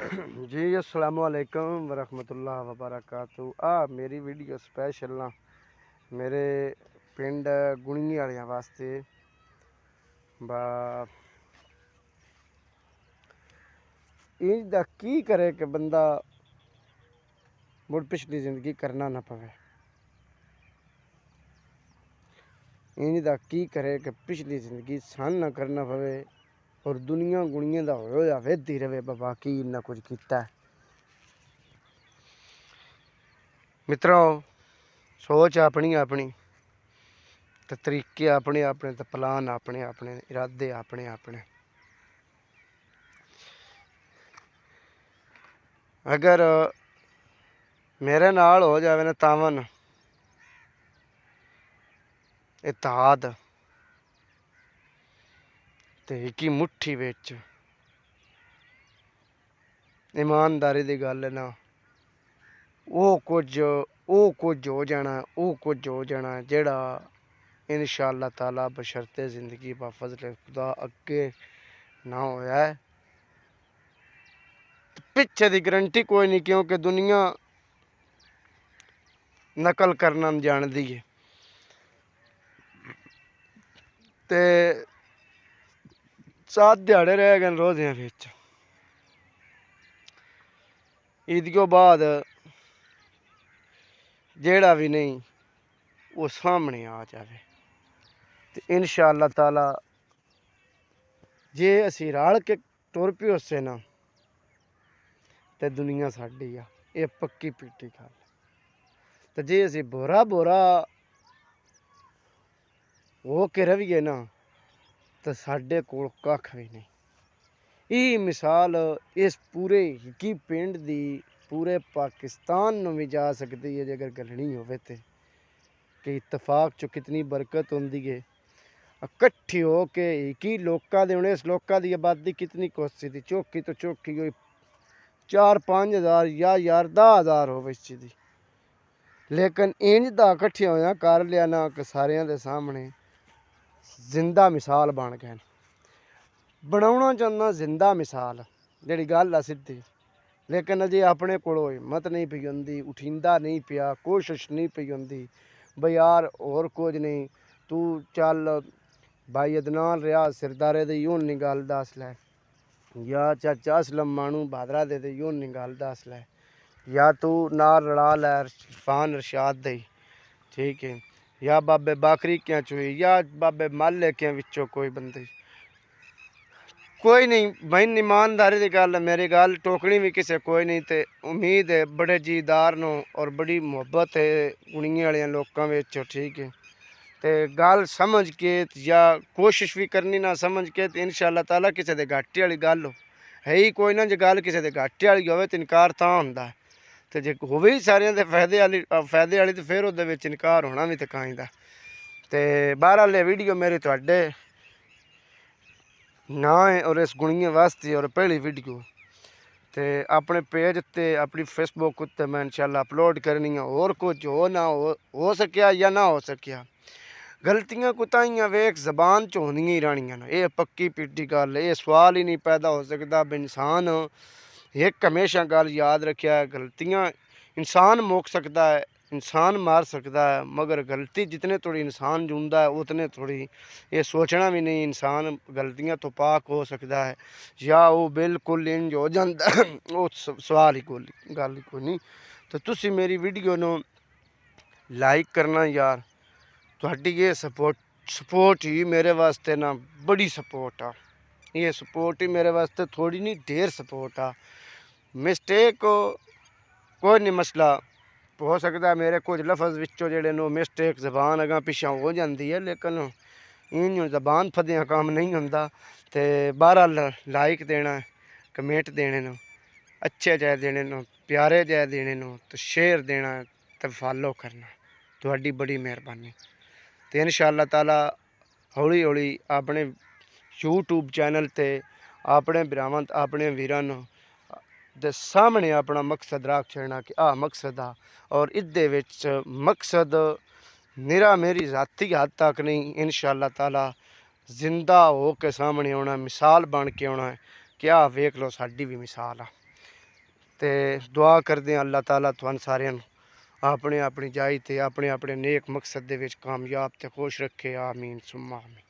जी अस्सलामुअलैकुम वरहमतुल्लाह वबरकातुहू। मेरी video special ना मेरे पिंड गुणिये वालियां वास्ते बा इंज दा की करे कि बंदा मुड़ पिछली जिंदगी करना ना पवे। इंज दा की करे कि पिछली जिंदगी सन ना करना पवे और दुनिया गुणिये दा होया वेदी रवे बाबा की इन्ना कुछ कीता है। मित्रों, सोच अपनी अपनी ते तरीके अपने अपने ते प्लान अपने अपने, इरादे अपने अपने। अगर मेरे नाल हो जावे ना तावन इत्तेहाद ते इकी मुट्ठी विच ईमानदारी दी गल है ना, वो कुछ हो जाना, वो कुछ हो जाना जेड़ा इंशाअल्लाह ताला बशर्ते जिंदगी बा फजल खुदा अगे ना होया है। पिछे दी गारंटी कोई नहीं, क्योंकि दुनिया नकल करना जानती है। ते 7 दिहाड़े रह गए रोज़ियां बिच, ईदियों बाद जेड़ा भी नहीं वो सामने आ जाए तो इंशाअल्लाह ताला जे असी रल के तुर पे उसे ना तो दुनिया साडी आ, ये पक्की पीटी गल। तो जे असी बोरा बोरा हो के रवीए ना तो साडे कोल कख भी नहीं। ये मिसाल इस पूरे हिकी पिंड दी पूरे पाकिस्तान नूं भी जा सकती है जेकर गलनी होवे ते कि इतफाक चो कितनी बरकत होंदी है। इकट्ठी हो के हिकी लोकां दे, हुण इस लोकां दी आबादी कितनी कोसी दी, चौकी तो चौकी कोई 4-5 हज़ार या यार 10,000 हो इस दी, लेकिन इंज दा इकट्ठे होया कर लिया ना कि सारियां दे सामने जिंदा मिसाल बन गए। बनाउणा चाहना जिंदा मिसाल जेड़ी गल आ सीधी, लेकिन अजे अपने कोलों हिम्मत नहीं पई होंदी, उठींदा नहीं पिया, कोशिश नहीं पई होंदी बई यार होर कुछ नहीं, तू चल भाई अदनान रियाज सिरदारे दे यूं नहीं गल दस लै, या चाचा असलम मानू भादरा दे यूं नहीं गल दस लै, या तू नाल रला लै इरफान इरशाद दे, ठीक है, या बाबे बाकरी क्या चुई, या बाबे माले क्या विचों कोई बंदे, कोई नहीं भाई। ईमानदारी की गल, मेरी गल टोकनी भी किसी कोई नहीं। तो उम्मीद है बड़े जीदार नो और बड़ी मुहब्बत है गुणिये वाले लोगों में, ठीक है। तो गल समझ के या कोशिश भी करनी ना समझ के तो इंशाअल्लाह ताला किसी के घाटे वाली गल है ही कोई ना। जो गल किसी के घाटे वाली हो तो इनकार तां होंदा है, तो जे होवे ही सारियां दे फायदे वाली तो फिर उहदे विच इनकार होना भी तो कायदा। तो बहरहाल वीडियो मेरी तुहाडे ना है और इस गुणिये वास्ते और पहली वीडियो तो अपने पेज ते अपनी फेसबुक उत्ते मैं इंशाअल्लाह अपलोड करनी है। और कुछ हो सकिया या ना हो सकिया, गलतियां कुताइयां वेख जबान च होंदियां ही रहनियां न, ये पक्की पीटी गल है, ये सवाल ही नहीं पैदा हो सकता। इंसान एक हमेशा गल याद रखिया, गलतियां इंसान मुक सकता है, इंसान मार सकता है, मगर गलती जितने थोड़ी इंसान जूंदा है उतने थोड़ी ये सोचना भी नहीं इंसान गलतियां तो पाक हो सकता है या वो बिल्कुल इंज हो जाता है। वो सवाल ही कोई गल ही कोई नहीं। तो तुसी मेरी वीडियो नू लाइक करना यार, तुहाडी ये सपोर्ट ही मेरे वास्ते ना बड़ी सपोर्ट आ। ये सपोर्ट ही मेरे वास्ते थोड़ी नहीं ढेर सपोर्ट आ। मिस्टेक कोई नहीं मसला, हो सकता है मेरे कुछ लफज विचों जेड़े नो मिस्टेक जबान अगा पिछा हो जाती है, लेकिन इन जबान फदिया काम नहीं होंदा। तो बहरहाल लाइक देना, कमेंट देने नो, अच्छे जाए देने नो, प्यारे जाए देने नो, तो शेयर देना तो फॉलो करना, तुहाडी बड़ी मेहरबानी। तो इंशाअल्लाह ताला हौली हौली अपने यूट्यूब चैनल ते अपने भरावां अपने वीरां दे सामने अपना मकसद रख छड़ना कि मकसद आ, और इहदे विच मकसद निरा मेरी जाती हद तक नहीं, इंशाअल्लाह ताला जिंदा हो के सामने आना, मिसाल बन के आना है। क्या वेख लो साडी भी मिसाल आ। ते दुआ करदे आं अल्लाह ताला तुहानू सारेआं नू अपनी अपनी जाई ते अपने अपने नेक मकसद दे विच कामयाब ते खुश रखे। आमीन सुम्मा आमीन।